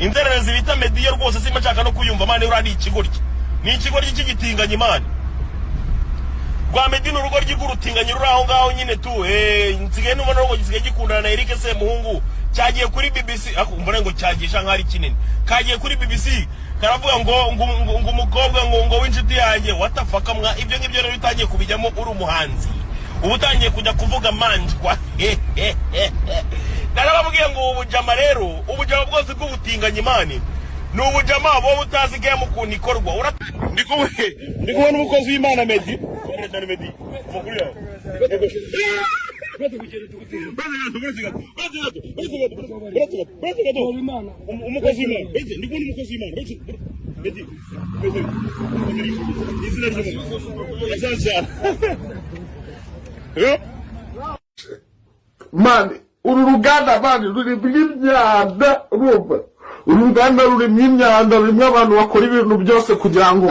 inzererezi bita Mediyo rwose simba nshaka no kuyumva mane urari ikigoryi ni ikigoryi cy'igitinganye mane rwa Mediyo n'urugo ry'igurutinganye ruri aho ngaho nyine tu nsigaye n'ubona ngo gisigaye gikundana na Eric Semuhungu cyagiye kuri BBC mbona ngo cyagisha nk'ari kinini kagiye kuri BBC karavuga ngo umukobwa ngo w'inshuti yanjye watafaka mwa ibyo ngibyo rero bitangiye kubijyamo uri umuhanzi ubutangiye kujya kuvuga manjwa narababwiye ngo ubujama rero ubujama bwose bw'ubutinganye imani ni ubujama bo butazi game ukuntu ikorwa ndikubona umukozi w'Imana Meddy amakuru yawe umukozi w'Imana ndikubona umukozi w'Imana Meddy izina ry'umuntu mani uru ruganda mani rurimo imyanda urumva uru ruganda rurimo imyanda rurimo abantu bakora ibintu byose kugira ngo